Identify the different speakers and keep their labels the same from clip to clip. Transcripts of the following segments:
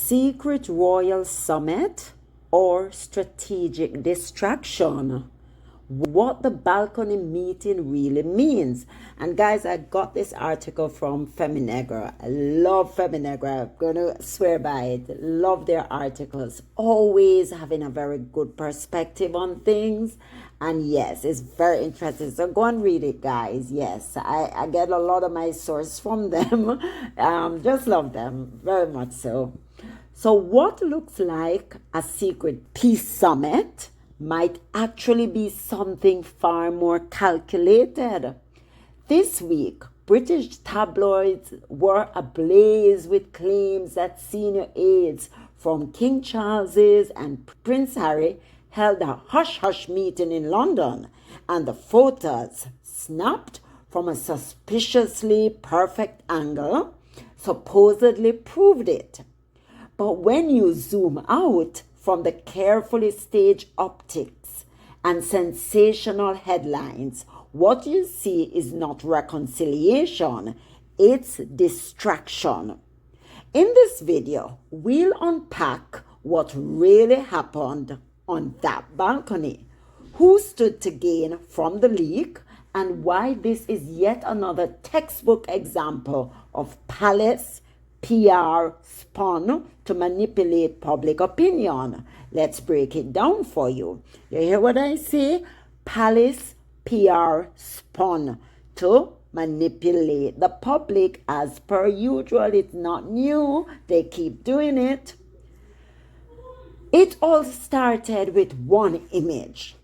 Speaker 1: secret royal summit or strategic distraction? What the balcony meeting really means. And guys, I got this article from Feminegra. I love Feminegra. I'm going to swear by it. Love their articles. Always having a very good perspective on things. And yes, it's very interesting. So go and read it, guys. Yes, I get a lot of my source from them. Just love them very much so. So what looks like a secret peace summit might actually be something far more calculated. This week, British tabloids were ablaze with claims that senior aides from King Charles's and Prince Harry held a hush-hush meeting in London, and the photos, snapped from a suspiciously perfect angle, supposedly proved it. But when you zoom out from the carefully staged optics and sensational headlines, what you see is not reconciliation, it's distraction. In this video, we'll unpack what really happened on that balcony, who stood to gain from the leak, and why this is yet another textbook example of palace PR spun to manipulate public opinion. Let's break it down for you. You hear what I say? Palace PR spun to manipulate the public as per usual. It's not new. They keep doing it. It all started with one image.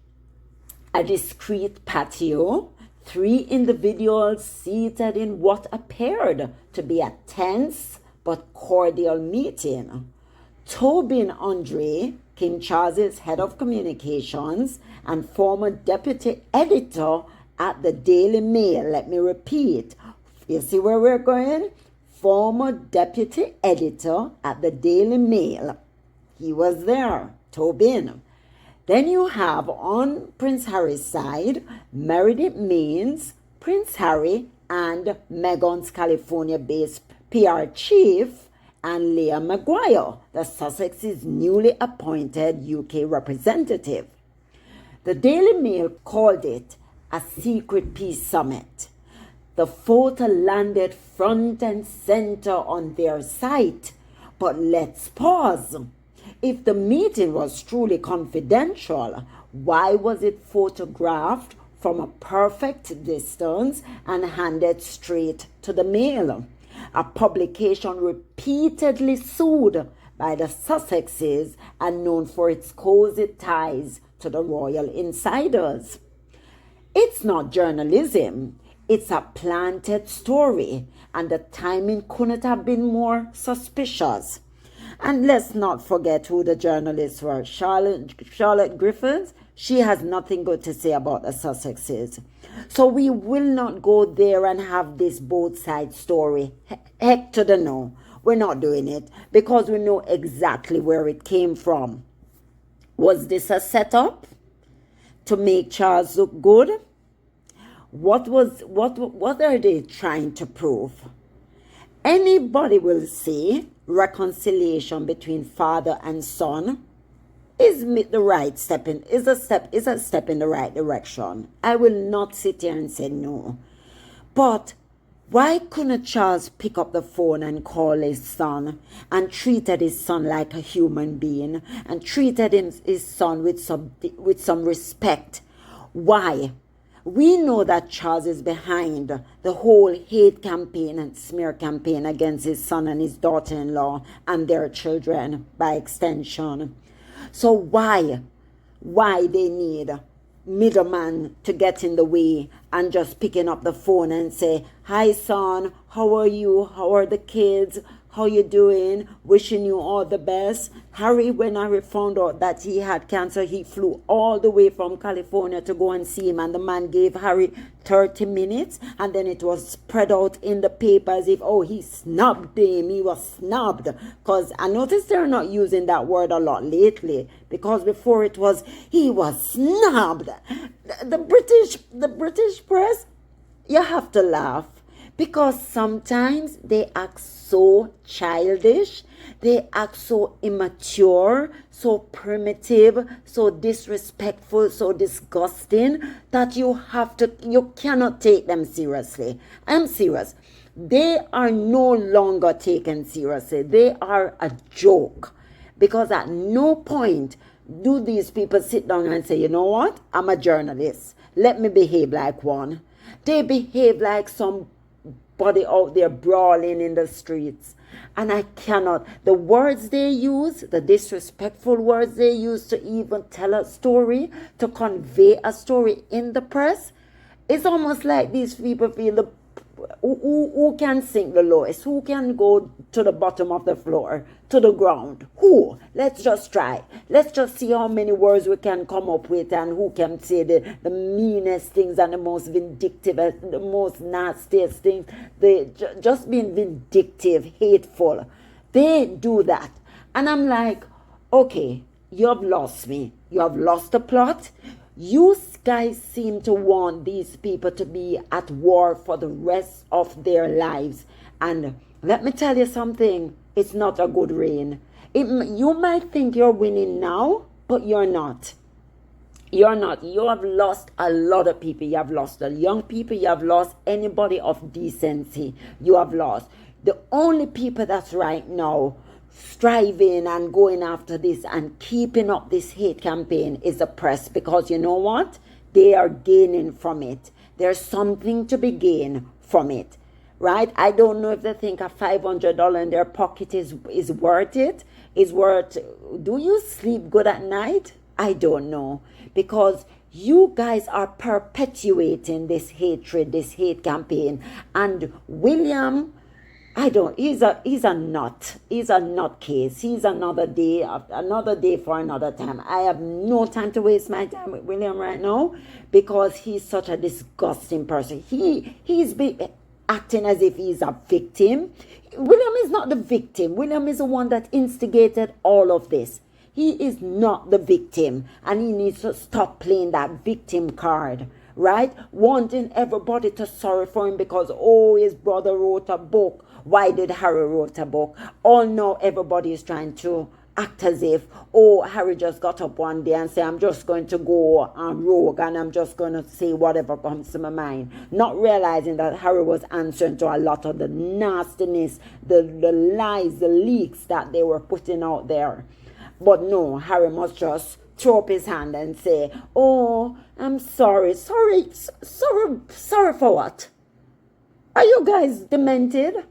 Speaker 1: A discreet patio, 3 individuals seated in what appeared to be a tense but cordial meeting. Tobin Andre, King Charles's head of communications and former deputy editor at the Daily Mail. Let me repeat. You see where we're going? Former deputy editor at the Daily Mail. He was there, Tobin. Then you have on Prince Harry's side, Meredith Maines, Prince Harry and Meghan's California-based PR chief, and Leah Maguire, the Sussex's newly appointed UK representative. The Daily Mail called it a secret peace summit. The photo landed front and center on their site. But let's pause. If the meeting was truly confidential, why was it photographed from a perfect distance and handed straight to the Mail? A publication repeatedly sued by the Sussexes and known for its cozy ties to the royal insiders. It's not journalism, it's a planted story, and the timing couldn't have been more suspicious. And let's not forget who the journalists were. Charlotte Griffiths, she has nothing good to say about the Sussexes. So we will not go there and have this both side story. Heck to the no. We're not doing it because we know exactly where it came from. Was this a setup to make Charles look good? What are they trying to prove? Anybody will say reconciliation between father and son is a step in the right direction. I will not sit here and say no. But why couldn't Charles pick up the phone and call his son and treated his son like a human being and treated his son with some respect? Why? We know that Charles is behind the whole hate campaign and smear campaign against his son and his daughter-in-law and their children by extension. So why they need middleman to get in the way and just picking up the phone and say, "Hi son, how are you? How are the kids? How you doing? Wishing you all the best." Harry, when Harry found out that he had cancer, he flew all the way from California to go and see him, and the man gave Harry 30 minutes, and then it was spread out in the paper as if, oh, he snubbed him, he was snubbed. Because I noticed they're not using that word a lot lately, because before it was, he was snubbed. The British press, you have to laugh. Because sometimes they act so childish, they act so immature, so primitive, so disrespectful, so disgusting that you cannot take them seriously. I'm serious. They are no longer taken seriously. They are a joke. Because at no point do these people sit down and say, you know what? I'm a journalist. Let me behave like one. They behave like somebody out there brawling in the streets. And I cannot. The words they use, the disrespectful words they use to even tell a story, to convey a story in the press, it's almost like these people feel who can sink the lowest? Who can go to the bottom of the floor, to the ground? Who? Let's just try. Let's just see how many words we can come up with and who can say the meanest things and the most vindictive, the most nastiest things. Just being vindictive, hateful. They do that. And I'm like, okay, you have lost me. You have lost the plot. You guys seem to want these people to be at war for the rest of their lives. And let me tell you something. It's not a good reign. You might think you're winning now, but you're not. You're not. You have lost a lot of people. You have lost the young people. You have lost anybody of decency. You have lost. The only people that's right now striving and going after this and keeping up this hate campaign is the press, because you know what? They are gaining from it. There's something to be gained from it, right? I don't know if they think a $500 in their pocket is worth it. Is worth. Do you sleep good at night? I don't know, because you guys are perpetuating this hatred, this hate campaign, and William, he's a nut. He's a nutcase. He's another day for another time. I have no time to waste my time with William right now, because he's such a disgusting person. He's acting as if he's a victim. William is not the victim. William is the one that instigated all of this. He is not the victim, and he needs to stop playing that victim card. Right? Wanting everybody to sorry for him because, his brother wrote a book. Why did Harry wrote a book? All now everybody is trying to act as if, Harry just got up one day and said, I'm just going to go rogue and I'm just going to say whatever comes to my mind. Not realizing that Harry was answering to a lot of the nastiness, the lies, the leaks that they were putting out there. But no, Harry must just throw up his hand and say, I'm sorry. Sorry for what? Are you guys demented?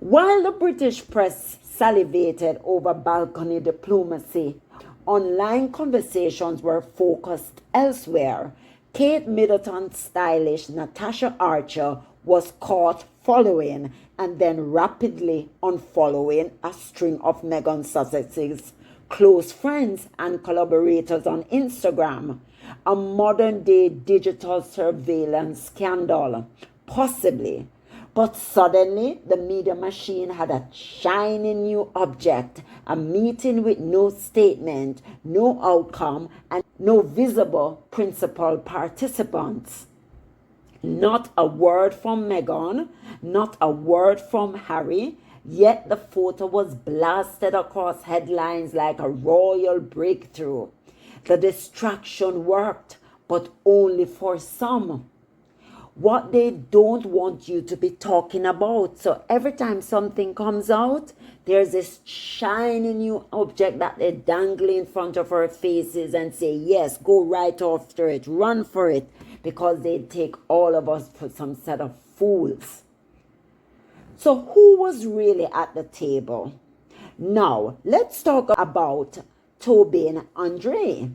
Speaker 1: While the British press salivated over balcony diplomacy, online conversations were focused elsewhere. Kate Middleton's stylish Natasha Archer was caught following and then rapidly unfollowing a string of Meghan Sussex's close friends and collaborators on Instagram. A modern-day digital surveillance scandal, possibly. But suddenly, the media machine had a shiny new object, a meeting with no statement, no outcome, and no visible principal participants. Not a word from Meghan, not a word from Harry, yet the photo was blasted across headlines like a royal breakthrough. The distraction worked, but only for some. What they don't want you to be talking about. So every time something comes out, there's this shiny new object that they dangle in front of our faces and say, yes, go right after it, run for it, because they take all of us for some set of fools. So who was really at the table? Now, let's talk about Tobin Andre,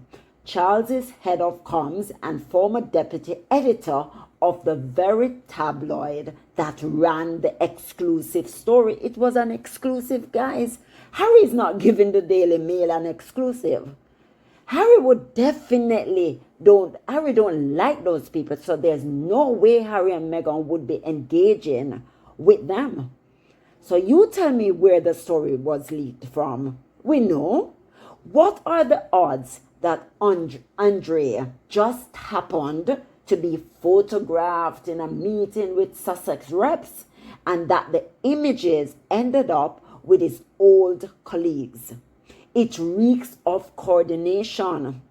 Speaker 1: Charles's head of comms and former deputy editor of the very tabloid that ran the exclusive story. It was an exclusive, guys. Harry's not giving the Daily Mail an exclusive. Harry would definitely Harry don't like those people, so there's no way Harry and Meghan would be engaging with them. So you tell me where the story was leaked from. We know. What are the odds that Andrea just happened to be photographed in a meeting with Sussex reps, and that the images ended up with his old colleagues. It reeks of coordination,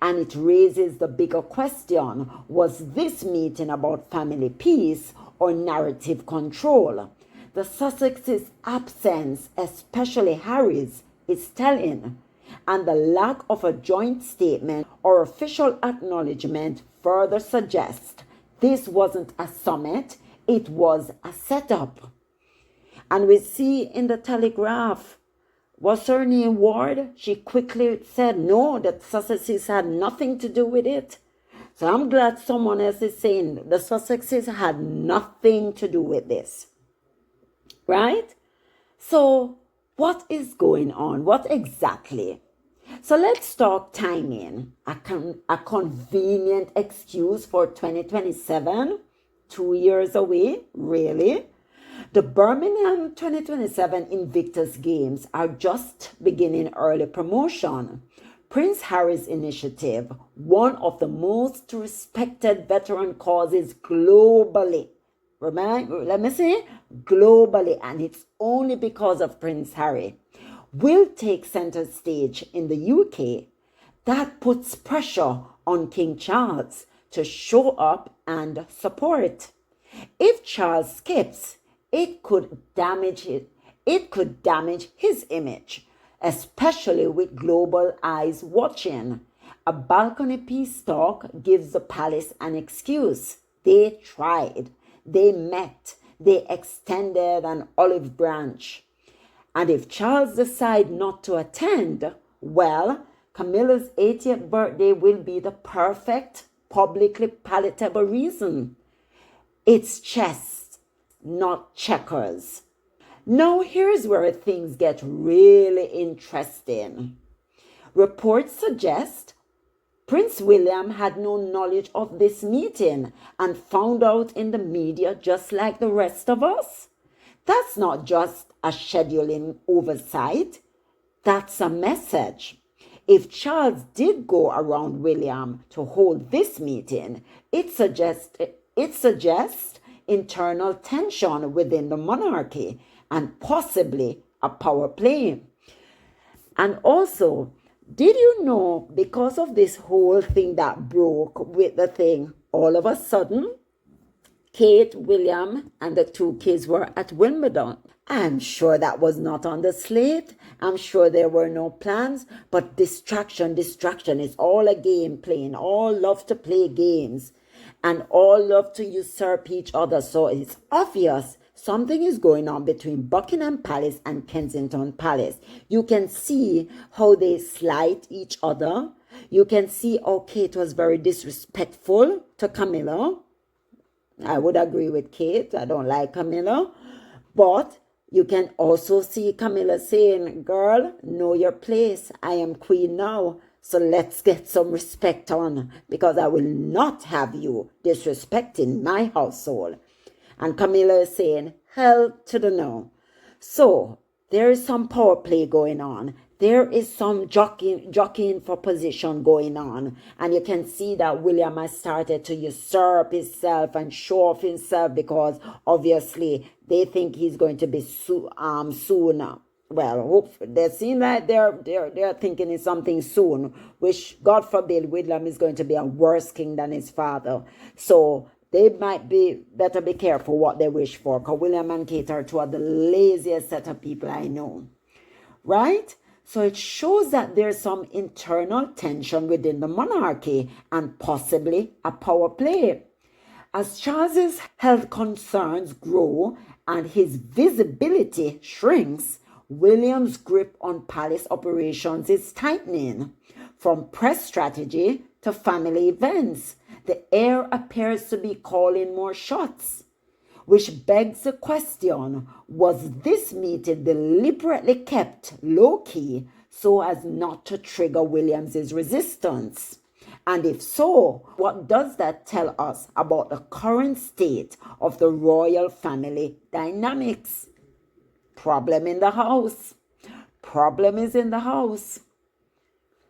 Speaker 1: and it raises the bigger question: was this meeting about family peace or narrative control? The Sussex's absence, especially Harry's, is telling, and the lack of a joint statement or official acknowledgement further suggests this wasn't a summit, it was a setup. And we see in the Telegraph, what's her name, Ward? She quickly said no, that Sussexes had nothing to do with it. So I'm glad someone else is saying the Sussexes had nothing to do with this. Right? So what is going on? What exactly? So let's talk timing. A convenient excuse for 2027, 2 years away, really? The Birmingham 2027 Invictus Games are just beginning early promotion. Prince Harry's initiative, one of the most respected veteran causes globally. Let me say globally, and it's only because of Prince Harry, will take center stage in the UK. That puts pressure on King Charles to show up and support. If Charles skips, it could damage his image, especially with global eyes watching. A balcony peace talk gives the palace an excuse. They tried, they met, they extended an olive branch. And if Charles decides not to attend, well, Camilla's 80th birthday will be the perfect, publicly palatable reason. It's chess, not checkers. Now here's where things get really interesting. Reports suggest Prince William had no knowledge of this meeting and found out in the media just like the rest of us. That's not just a scheduling oversight, that's a message. If Charles did go around William to hold this meeting, it suggests internal tension within the monarchy and possibly a power play. And also, did you know, because of this whole thing that broke with the thing, all of a sudden, Kate, William, and the 2 kids were at Wimbledon. I'm sure that was not on the slate. I'm sure there were no plans, but distraction is all a game playing. All love to play games and all love to usurp each other. So it's obvious something is going on between Buckingham Palace and Kensington Palace. You can see how they slight each other. You can see how Kate was very disrespectful to Camilla. I would agree with Kate. I don't like Camilla. But you can also see Camilla saying, girl, know your place. I am queen now. So let's get some respect on, because I will not have you disrespecting my household. And Camilla is saying, hell to the no. So there is some power play going on. There is some jockeying for position going on. And you can see that William has started to usurp himself and show off himself, because obviously they think he's going to be soon. Well, they seem like they're thinking it's something soon, which God forbid William is going to be a worse king than his father. So they might better be careful what they wish for, because William and Kate are 2 of the laziest set of people I know. Right? So it shows that there's some internal tension within the monarchy and possibly a power play. As Charles's health concerns grow and his visibility shrinks, William's grip on palace operations is tightening. From press strategy to family events, the heir appears to be calling more shots. Which begs the question, was this meeting deliberately kept low-key so as not to trigger William's resistance? And if so, what does that tell us about the current state of the royal family dynamics? Problem in the house. Problem is in the house.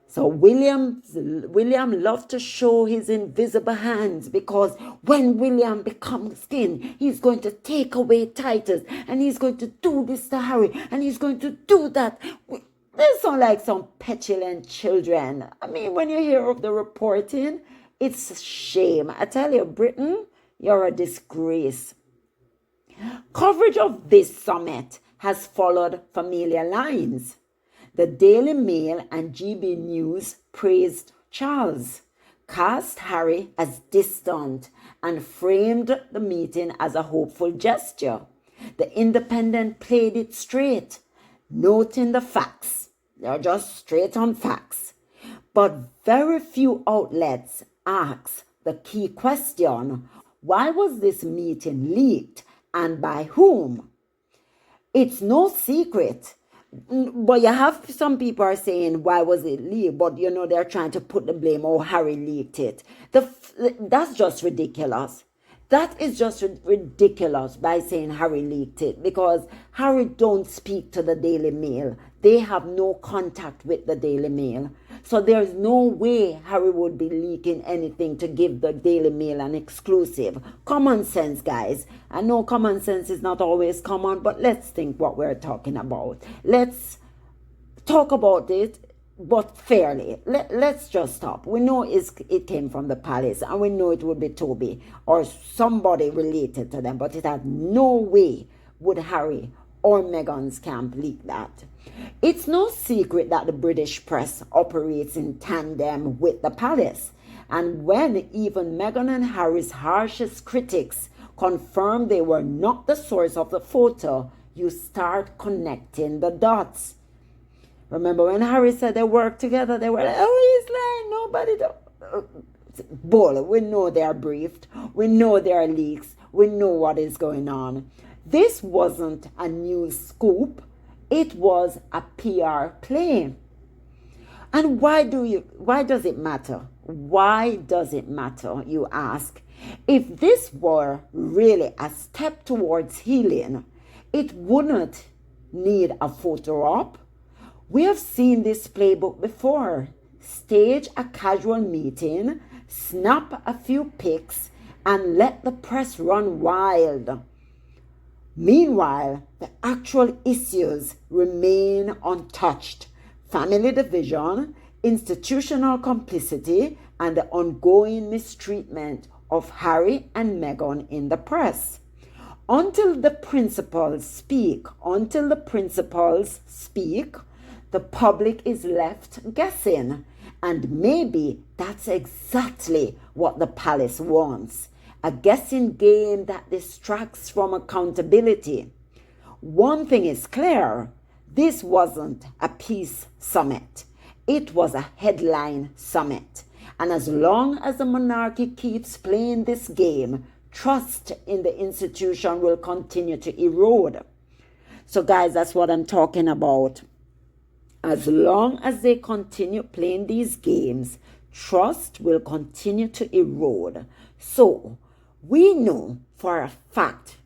Speaker 1: So William loved to show his invisible hands, because when William becomes king, he's going to take away Titus, and he's going to do this to Harry, and he's going to do that. They sound like some petulant children. I mean, when you hear of the reporting, it's a shame. I tell you, Britain, you're a disgrace. Coverage of this summit has followed familiar lines. The Daily Mail and GB News praised Charles, cast Harry as distant, and framed the meeting as a hopeful gesture. The Independent played it straight, noting the facts. They're just straight on facts. But very few outlets ask the key question: why was this meeting leaked and by whom? It's no secret. But you have some people are saying, why was it leaked? But they're trying to put the blame, oh, Harry leaked it. That's just ridiculous. That is just ridiculous by saying Harry leaked it, because Harry don't speak to the Daily Mail. They have no contact with the Daily Mail. So there's no way Harry would be leaking anything to give the Daily Mail an exclusive. Common sense, guys. I know common sense is not always common, but let's think what we're talking about. Let's talk about it, but fairly. Let's just stop. We know it came from the palace, and we know it would be Toby or somebody related to them, but it had no way would Harry or Meghan's camp leak that. It's no secret that the British press operates in tandem with the palace, and when even Meghan and Harry's harshest critics confirmed they were not the source of the photo, you start connecting the dots. Remember when Harry said they worked together, they were like, oh, he's lying, nobody. Bull, we know they are briefed. We know there are leaks. We know what is going on. This wasn't a news scoop. It was a PR play. And why does it matter? Why does it matter, you ask? If this were really a step towards healing, it wouldn't need a photo op. We have seen this playbook before. Stage a casual meeting, snap a few pics, and let the press run wild. Meanwhile, the actual issues remain untouched. Family division, institutional complicity, and the ongoing mistreatment of Harry and Meghan in the press. Until the principals speak, the public is left guessing. And maybe that's exactly what the palace wants. A guessing game that distracts from accountability. One thing is clear. This wasn't a peace summit. It was a headline summit. And as long as the monarchy keeps playing this game, trust in the institution will continue to erode. So guys, that's what I'm talking about. As long as they continue playing these games, trust will continue to erode. So, we know for a fact,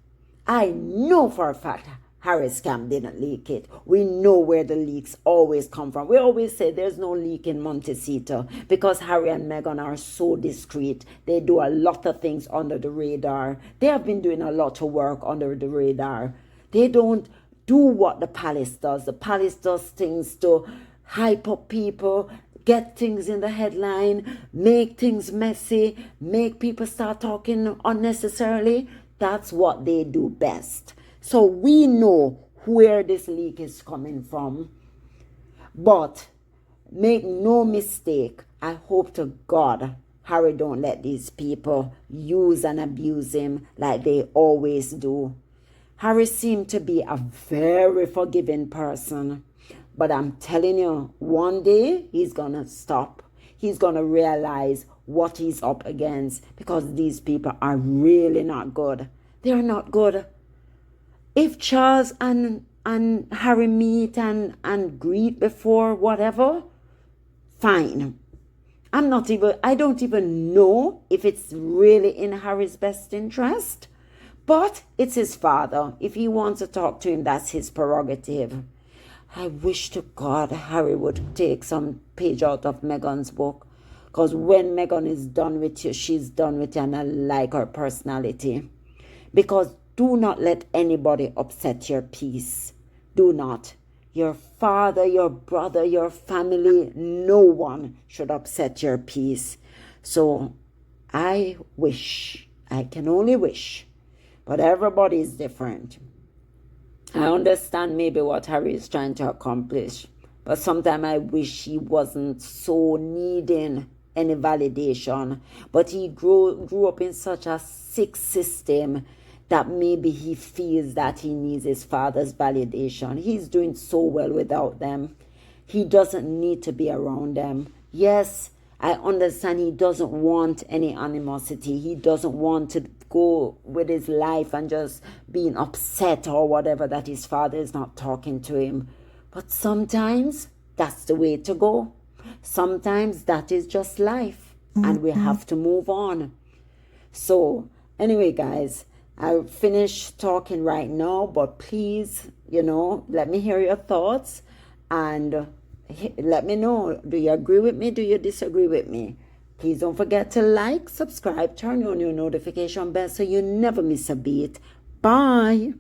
Speaker 1: I know for a fact, Harry's camp didn't leak it. We know where the leaks always come from. We always say there's no leak in Montecito because Harry and Meghan are so discreet. They do a lot of things under the radar. They have been doing a lot of work under the radar. They don't do what the palace does. The palace does things to hype up people, get things in the headline, make things messy, make people start talking unnecessarily. That's what they do best. So we know where this leak is coming from. But make no mistake, I hope to God Harry don't let these people use and abuse him like they always do. Harry seemed to be a very forgiving person. But I'm telling you, one day he's going to stop. He's going to realize what he's up against because these people are really not good. They're not good. If Charles and Harry meet and greet before whatever, fine. I don't even know if it's really in Harry's best interest, but it's his father. If he wants to talk to him, that's his prerogative. I wish to God Harry would take some page out of Meghan's book. Because when Meghan is done with you, she's done with you, and I like her personality. Because do not let anybody upset your peace. Do not. Your father, your brother, your family, no one should upset your peace. So I can only wish, but everybody is different. I understand maybe what Harry is trying to accomplish, but sometimes I wish he wasn't so needing any validation. But he grew up in such a sick system that maybe he feels that he needs his father's validation. He's doing so well without them. He doesn't need to be around them. Yes, I understand he doesn't want any animosity. He doesn't want to go with his life and just being upset or whatever that his father is not talking to him. But sometimes that's the way to go. Sometimes that is just life and we have to move on. So anyway, guys, I finished talking right now, but please, let me hear your thoughts and let me know. Do you agree with me? Do you disagree with me? Please don't forget to like, subscribe, turn on your notification bell so you never miss a beat. Bye.